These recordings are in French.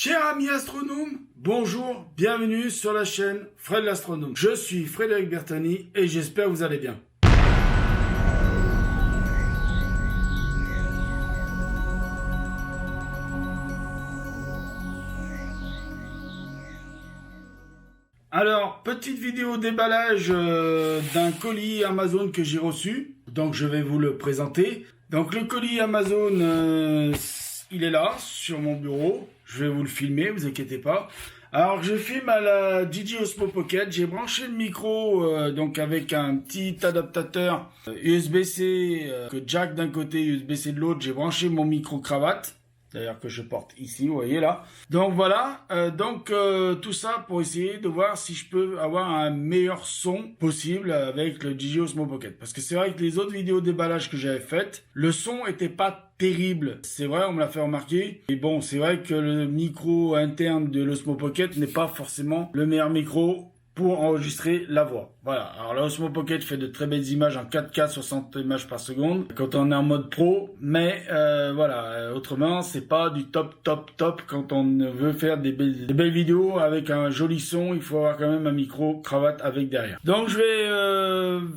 Chers amis astronomes, bonjour, bienvenue sur la chaîne Fred l'Astronome. Je suis Frédéric Bertani et j'espère que vous allez bien. Alors, petite vidéo déballage d'un colis Amazon que j'ai reçu. Donc, je vais vous le présenter. Donc, le colis Amazon, il est là, sur mon bureau. Je vais vous le filmer, vous inquiétez pas. Alors, je filme à la DJI Osmo Pocket. J'ai branché le micro donc avec un petit adaptateur USB-C, que jack d'un côté, USB-C de l'autre. J'ai branché mon micro-cravate. D'ailleurs que je porte ici, vous voyez là. Donc voilà, tout ça pour essayer de voir si je peux avoir un meilleur son possible avec le DJI Osmo Pocket. Parce que c'est vrai que les autres vidéos déballage que j'avais faites, le son était pas terrible. C'est vrai, on me l'a fait remarquer. Et bon, c'est vrai que le micro interne de l'Osmo Pocket n'est pas forcément le meilleur micro pour enregistrer la voix. Voilà. Alors l'Osmo Pocket fait de très belles images en 4K 60 images par seconde quand on est en mode pro, mais voilà, autrement c'est pas du top quand on veut faire des belles vidéos avec un joli son. Il faut avoir quand même un micro cravate avec derrière. Donc je vais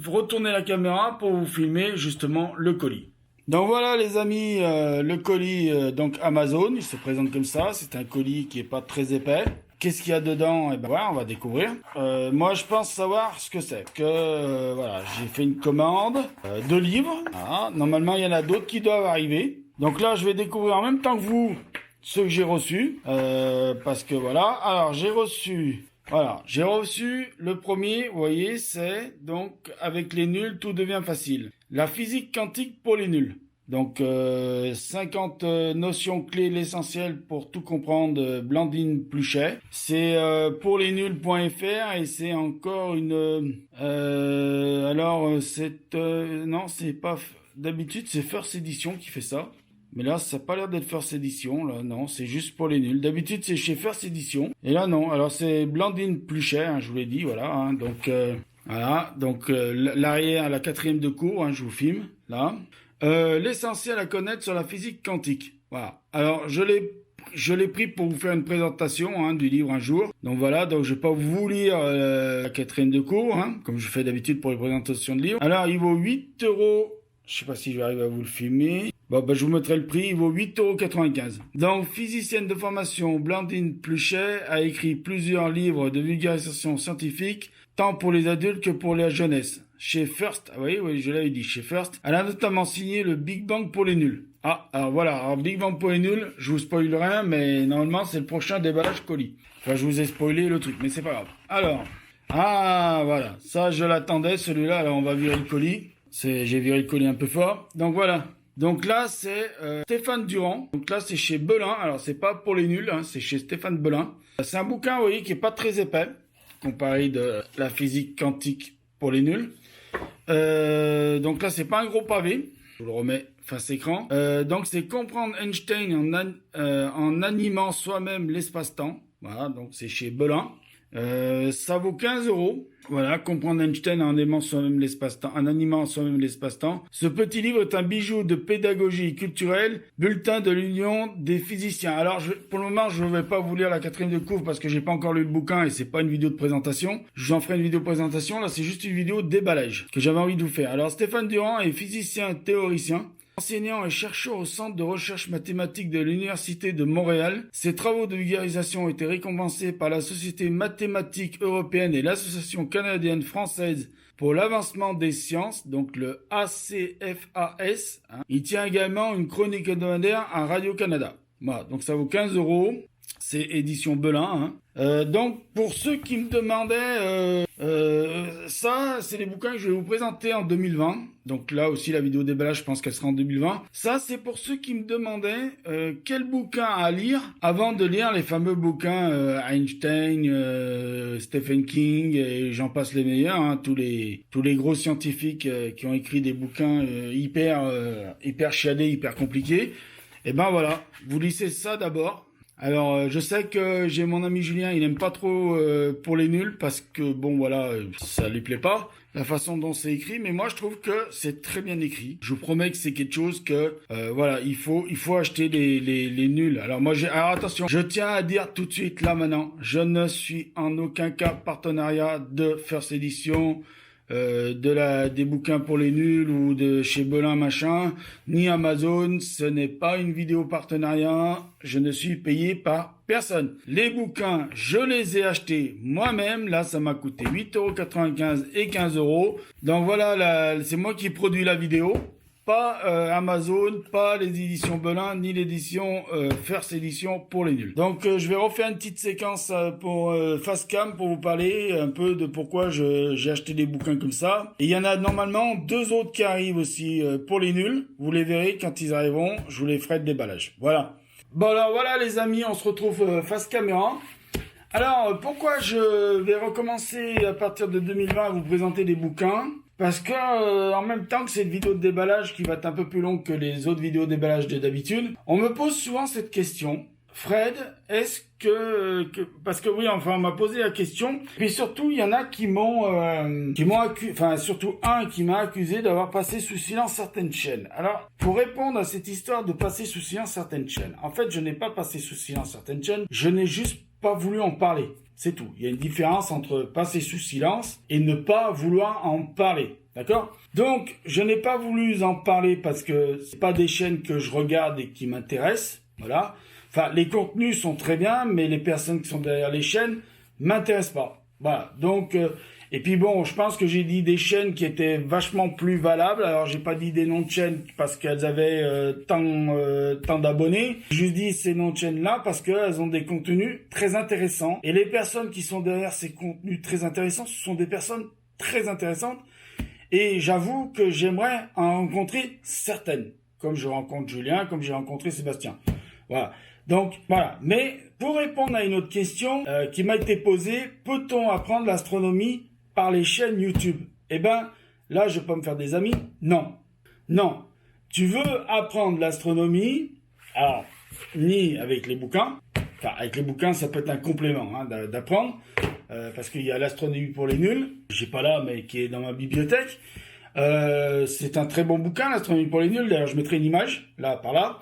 retourner la caméra pour vous filmer justement le colis. Donc voilà les amis, le colis donc Amazon, il se présente comme ça. C'est un colis qui est pas très épais. Qu'est-ce qu'il y a dedans? Eh ben voilà, on va découvrir. Moi, je pense savoir ce que c'est. Voilà, j'ai fait une commande de livres. Voilà. Normalement, il y en a d'autres qui doivent arriver. Donc là, je vais découvrir en même temps que vous ceux que j'ai reçus, parce que voilà. Alors, j'ai reçu le premier. Vous voyez, c'est donc avec les nuls, tout devient facile. La physique quantique pour les nuls. Donc 50 notions clés, l'essentiel pour tout comprendre, Blandine Pluchet. C'est pour les nuls.fr et c'est encore une non, c'est pas d'habitude, c'est First Edition qui fait ça. Mais là, ça n'a pas l'air d'être First Edition, là, non, c'est juste pour les nuls. D'habitude, c'est chez First Edition. Et là, non. Alors, c'est Blandine Pluchet, hein, je vous l'ai dit, voilà. Hein, donc, voilà. Donc, l'arrière, la 4e de cours, hein, je vous filme, là. L'essentiel à connaître sur la physique quantique. Voilà. Alors, je l'ai pris pour vous faire une présentation du livre un jour. Donc voilà, donc je vais pas vous lire la 4e de cours, comme je fais d'habitude pour les présentations de livres. Alors, il vaut 8 €. Je sais pas si je vais arriver à vous le filmer. Bon, je vous mettrai le prix. Il vaut 8,95 €. Donc, physicienne de formation, Blandine Pluchet a écrit plusieurs livres de vulgarisation scientifique, tant pour les adultes que pour la jeunesse. Chez First, oui, je l'avais dit, chez First, elle a notamment signé le Big Bang pour les nuls. Ah, alors voilà, alors Big Bang pour les nuls, je vous spoil rien, mais normalement c'est le prochain déballage colis. Enfin, je vous ai spoilé le truc, mais c'est pas grave. Alors, voilà, ça je l'attendais, celui-là, alors on va virer le colis. J'ai viré le colis un peu fort, donc voilà. Donc là, c'est Stéphane Durand. Donc là, c'est chez Belin. Alors, c'est pas pour les nuls, c'est chez Stéphane Belin. C'est un bouquin, vous voyez, qui est pas très épais, comparé de la physique quantique pour les nuls. Donc là, c'est pas un gros pavé. Je vous le remets face écran. Donc, c'est comprendre Einstein en animant soi-même l'espace-temps. Voilà, donc c'est chez Belin. Ça vaut 15 €. Voilà, comprendre Einstein en aimant soi-même l'espace-temps, en animant soi-même l'espace-temps. Ce petit livre est un bijou de pédagogie culturelle, bulletin de l'Union des physiciens. Alors, pour le moment, je ne vais pas vous lire la 4e de cours parce que j'ai pas encore lu le bouquin et c'est pas une vidéo de présentation. J'en ferai une vidéo de présentation. Là, c'est juste une vidéo déballage que j'avais envie de vous faire. Alors, Stéphane Durand est physicien théoricien. Enseignant et chercheur au Centre de recherche mathématique de l'Université de Montréal, ses travaux de vulgarisation ont été récompensés par la Société mathématique européenne et l'Association canadienne française pour l'avancement des sciences, donc le ACFAS. Il tient également une chronique hebdomadaire à Radio-Canada. Voilà, donc ça vaut 15 €. C'est édition Belin. Donc, pour ceux qui me demandaient, ça, c'est les bouquins que je vais vous présenter en 2020. Donc là aussi, la vidéo déballage, je pense qu'elle sera en 2020. Ça, c'est pour ceux qui me demandaient quel bouquin à lire avant de lire les fameux bouquins Einstein, Stephen King, et j'en passe les meilleurs. Tous les gros scientifiques qui ont écrit des bouquins hyper chiadés, hyper compliqués. Et ben voilà, vous lisez ça d'abord. Alors, je sais que j'ai mon ami Julien, il n'aime pas trop pour les nuls parce que, bon, voilà, ça lui plaît pas, la façon dont c'est écrit, mais moi, je trouve que c'est très bien écrit. Je vous promets que c'est quelque chose que, voilà, il faut acheter les nuls. Alors, alors attention, je tiens à dire tout de suite, là, maintenant, je ne suis en aucun cas partenariat de First Edition, des bouquins pour les nuls ou de chez Belin machin, ni Amazon. Ce n'est pas une vidéo partenariat. Je ne suis payé par personne. Les bouquins, je les ai achetés moi-même. Là, ça m'a coûté 8,95 € et 15 €. Donc voilà, c'est moi qui produis la vidéo. Pas Amazon, pas les éditions Belin, ni l'édition First Edition pour les nuls. Donc je vais refaire une petite séquence pour Fastcam pour vous parler un peu de pourquoi j'ai acheté des bouquins comme ça. Et il y en a normalement 2 autres qui arrivent aussi pour les nuls. Vous les verrez quand ils arriveront, je vous les ferai de déballage. Voilà. Bon alors voilà les amis, on se retrouve face caméra. Alors pourquoi je vais recommencer à partir de 2020 à vous présenter des bouquins? Parce que en même temps que cette vidéo de déballage qui va être un peu plus longue que les autres vidéos de déballage de d'habitude, on me pose souvent cette question. Fred, est-ce que parce que oui, enfin on m'a posé la question. Puis surtout, il y en a qui m'ont accusé, enfin surtout un qui m'a accusé d'avoir passé sous silence certaines chaînes. Alors, pour répondre à cette histoire de passer sous silence certaines chaînes, en fait, je n'ai pas passé sous silence certaines chaînes, je n'ai juste pas voulu en parler. C'est tout. Il y a une différence entre passer sous silence et ne pas vouloir en parler. D'accord? Donc, je n'ai pas voulu en parler parce que c'est pas des chaînes que je regarde et qui m'intéressent. Voilà. Enfin, les contenus sont très bien, mais les personnes qui sont derrière les chaînes m'intéressent pas. Voilà. Donc, et puis bon, je pense que j'ai dit des chaînes qui étaient vachement plus valables. Alors, j'ai pas dit des noms de chaînes parce qu'elles avaient tant d'abonnés. J'ai juste dit ces noms de chaînes-là parce qu'elles ont des contenus très intéressants. Et les personnes qui sont derrière ces contenus très intéressants, ce sont des personnes très intéressantes. Et j'avoue que j'aimerais en rencontrer certaines. Comme je rencontre Julien, comme j'ai rencontré Sébastien. Voilà. Donc, voilà. Mais pour répondre à une autre question qui m'a été posée, peut-on apprendre l'astronomie par les chaînes YouTube? Eh ben, là, je peux me faire des amis. Non. Non. Tu veux apprendre l'astronomie, alors, ni avec les bouquins. Enfin, avec les bouquins, ça peut être un complément d'apprendre. Parce qu'il y a l'astronomie pour les nuls. J'ai pas là, mais qui est dans ma bibliothèque. C'est un très bon bouquin, l'astronomie pour les nuls. D'ailleurs, je mettrai une image, là, par là.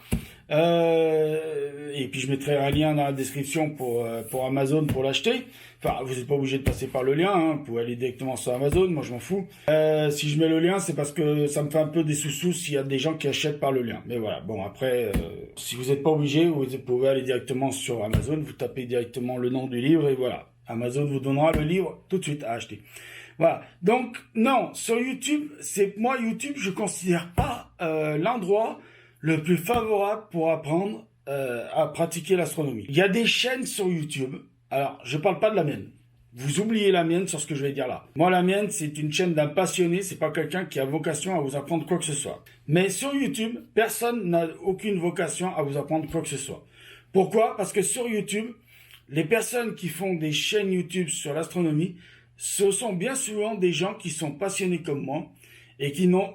Et puis je mettrai un lien dans la description pour Amazon pour l'acheter. Enfin, vous n'êtes pas obligé de passer par le lien, hein. Vous pouvez aller directement sur Amazon, moi je m'en fous. Si je mets le lien, c'est parce que ça me fait un peu des sous-sous s'il y a des gens qui achètent par le lien. Mais voilà, bon après, si vous n'êtes pas obligé, vous pouvez aller directement sur Amazon, vous tapez directement le nom du livre et voilà. Amazon vous donnera le livre tout de suite à acheter. Voilà. Donc, non, sur YouTube, YouTube, je considère pas l'endroit le plus favorable pour apprendre à pratiquer l'astronomie. Il y a des chaînes sur YouTube. Alors, je parle pas de la mienne. Vous oubliez la mienne sur ce que je vais dire là. Moi, la mienne, c'est une chaîne d'un passionné. C'est pas quelqu'un qui a vocation à vous apprendre quoi que ce soit. Mais sur YouTube, personne n'a aucune vocation à vous apprendre quoi que ce soit. Pourquoi? Parce que sur YouTube, les personnes qui font des chaînes YouTube sur l'astronomie, ce sont bien souvent des gens qui sont passionnés comme moi et qui n'ont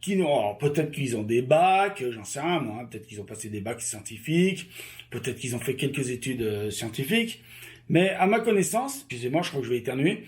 alors peut-être qu'ils ont des bacs, j'en sais rien moi, peut-être qu'ils ont passé des bacs scientifiques, peut-être qu'ils ont fait quelques études scientifiques, mais à ma connaissance, excusez-moi, je crois que je vais éternuer,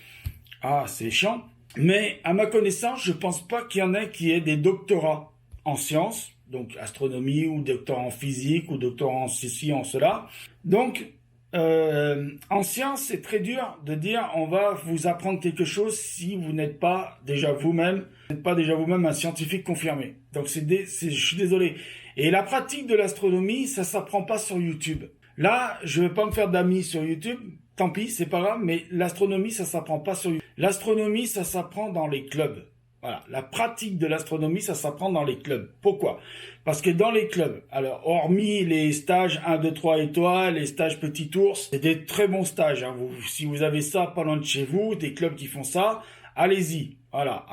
c'est chiant, mais à ma connaissance, je pense pas qu'il y en ait qui aient des doctorats en sciences, donc astronomie, ou doctorat en physique, ou doctorat en ceci, en cela, donc en science, c'est très dur de dire on va vous apprendre quelque chose si vous n'êtes pas déjà vous-même un scientifique confirmé. Donc je suis désolé. Et la pratique de l'astronomie, ça s'apprend pas sur YouTube. Là, je vais pas me faire d'amis sur YouTube. Tant pis, c'est pas grave. Mais l'astronomie, ça s'apprend pas sur YouTube. L'astronomie, ça s'apprend dans les clubs. Voilà, la pratique de l'astronomie, ça s'apprend dans les clubs. Pourquoi? Parce que dans les clubs, alors hormis les stages 1, 2, 3 étoiles, les stages Petit Ours, c'est des très bons stages. Hein. Si vous avez ça pas loin de chez vous, des clubs qui font ça, allez-y. Voilà,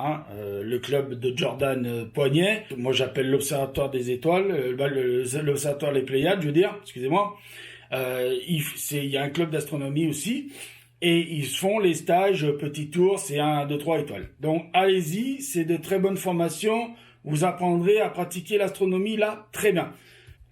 le club de Jordan Poignet, moi j'appelle l'Observatoire des étoiles, l'Observatoire des Pléiades, je veux dire, excusez-moi. Il y a un club d'astronomie aussi. Et ils font les stages Petit Ours et 1, 2, 3 étoiles. Donc, allez-y, c'est de très bonnes formations. Vous apprendrez à pratiquer l'astronomie là, très bien.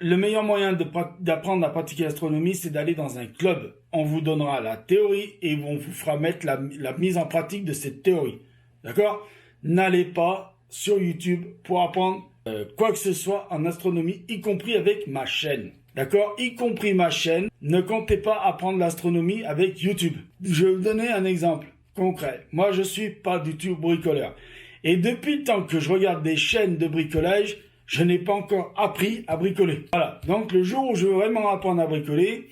le meilleur moyen d'apprendre à pratiquer l'astronomie, c'est d'aller dans un club. On vous donnera la théorie et on vous fera mettre la mise en pratique de cette théorie. D'accord? N'allez pas sur YouTube pour apprendre quoi que ce soit en astronomie, y compris avec ma chaîne. D'accord? Y compris ma chaîne. Ne comptez pas apprendre l'astronomie avec YouTube. Je vais vous donner un exemple concret. Moi, je suis pas du tout bricoleur. Et depuis le temps que je regarde des chaînes de bricolage, je n'ai pas encore appris à bricoler. Voilà. Donc, le jour où je veux vraiment apprendre à bricoler,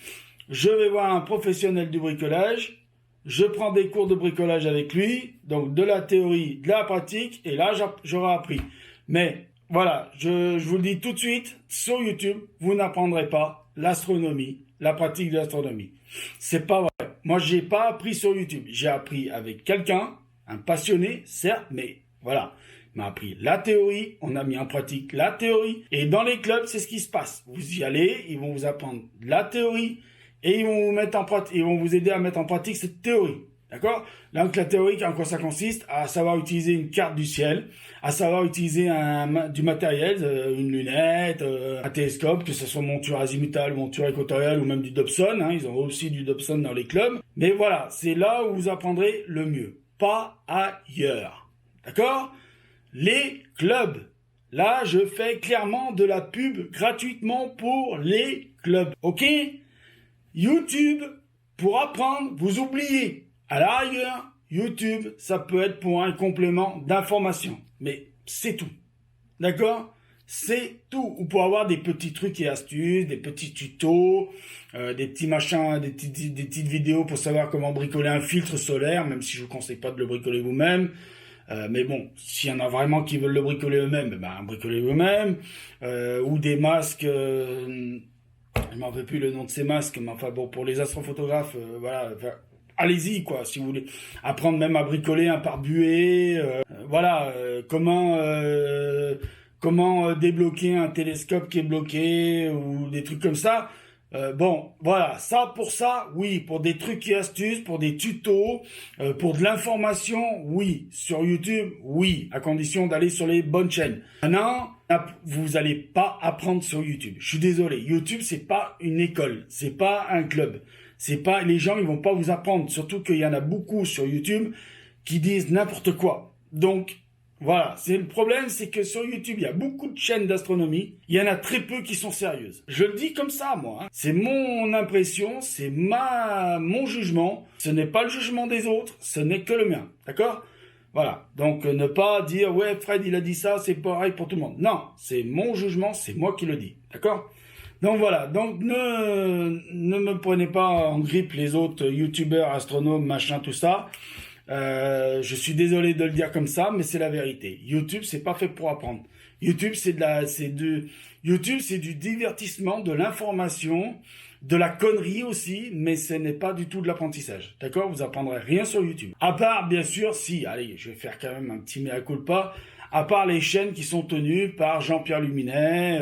je vais voir un professionnel du bricolage. Je prends des cours de bricolage avec lui. Donc, de la théorie, de la pratique. Et là, j'aurai appris. Mais, voilà. Je vous le dis tout de suite. Sur YouTube, vous n'apprendrez pas l'astronomie, la pratique de l'astronomie. C'est pas vrai. Moi, j'ai pas appris sur YouTube. J'ai appris avec quelqu'un, un passionné, certes, mais voilà. Il m'a appris la théorie, on a mis en pratique la théorie. Et dans les clubs, c'est ce qui se passe. Vous y allez, ils vont vous apprendre la théorie et ils vont vous mettre en pratique, ils vont vous aider à mettre en pratique cette théorie. D'accord? Donc la théorie, en quoi ça consiste? À savoir utiliser une carte du ciel, à savoir utiliser du matériel, une lunette, un télescope, que ce soit monture azimutale, monture équatoriale ou même du Dobson. Hein, ils ont aussi du Dobson dans les clubs. Mais voilà, c'est là où vous apprendrez le mieux. Pas ailleurs. D'accord? Les clubs. Là, je fais clairement de la pub gratuitement pour les clubs. Ok? YouTube, pour apprendre, vous oubliez. À la rigueur, YouTube, ça peut être pour un complément d'information. Mais c'est tout. D'accord? C'est tout. Ou pour avoir des petits trucs et astuces, des petits tutos, des petits machins, des petites vidéos pour savoir comment bricoler un filtre solaire, même si je vous conseille pas de le bricoler vous-même. Mais bon, s'il y en a vraiment qui veulent le bricoler eux-mêmes, ben bricolez eux-mêmes. Ou des masques, je m'en veux plus le nom de ces masques, mais enfin bon, pour les astrophotographes, voilà, allez-y quoi, si vous voulez apprendre même à bricoler un pare-buée, voilà, comment débloquer un télescope qui est bloqué ou des trucs comme ça. Bon, voilà, ça pour ça, oui, pour des trucs et astuces, pour des tutos, pour de l'information, oui, sur YouTube, oui, à condition d'aller sur les bonnes chaînes. Maintenant, vous allez pas apprendre sur YouTube. Je suis désolé, YouTube c'est pas une école, c'est pas un club, c'est pas les gens ils vont pas vous apprendre, surtout qu'il y en a beaucoup sur YouTube qui disent n'importe quoi. Donc voilà, c'est le problème, c'est que sur YouTube, il y a beaucoup de chaînes d'astronomie, il y en a très peu qui sont sérieuses. Je le dis comme ça, moi. Hein. C'est mon impression, c'est mon jugement. Ce n'est pas le jugement des autres, ce n'est que le mien. D'accord? Voilà. Donc, ne pas dire, ouais, Fred, il a dit ça, c'est pareil pour tout le monde. Non, c'est mon jugement, c'est moi qui le dis. D'accord? Donc voilà, donc ne me prenez pas en grippe les autres youtubeurs, astronomes, machin, tout ça. Je suis désolé de le dire comme ça, mais c'est la vérité. YouTube, c'est pas fait pour apprendre. YouTube, YouTube, c'est du divertissement, de l'information, de la connerie aussi, mais ce n'est pas du tout de l'apprentissage. D'accord? Vous apprendrez rien sur YouTube. À part, bien sûr, si, allez, je vais faire quand même un petit mea culpa, à part les chaînes qui sont tenues par Jean-Pierre Luminet,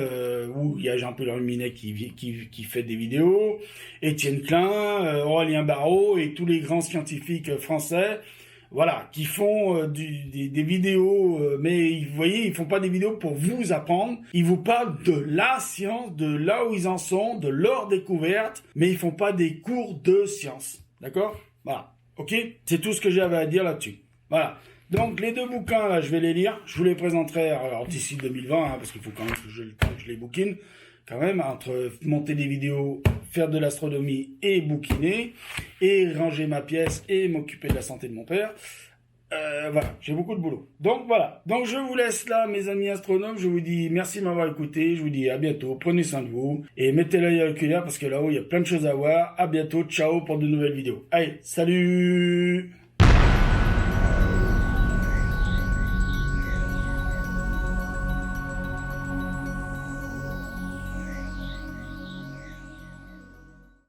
où il y a Jean-Pierre Luminet qui fait des vidéos, Étienne Klein, Aurélien Barraud et tous les grands scientifiques français, voilà, qui font des vidéos, mais vous voyez, ils font pas des vidéos pour vous apprendre, ils vous parlent de la science, de là où ils en sont, de leur découverte, mais ils font pas des cours de science, d'accord? Voilà, ok? C'est tout ce que j'avais à dire là-dessus, voilà. Donc les deux bouquins là, je vais les lire. Je vous les présenterai alors d'ici 2020, hein, parce qu'il faut quand même que je les bouquine. Quand même, entre monter des vidéos, faire de l'astronomie et bouquiner, et ranger ma pièce et m'occuper de la santé de mon père. Voilà, j'ai beaucoup de boulot. Donc voilà, donc je vous laisse là mes amis astronomes, je vous dis merci de m'avoir écouté, je vous dis à bientôt, prenez soin de vous, et mettez l'œil à l'oculaire parce que là-haut il y a plein de choses à voir. À bientôt, ciao pour de nouvelles vidéos. Allez, salut!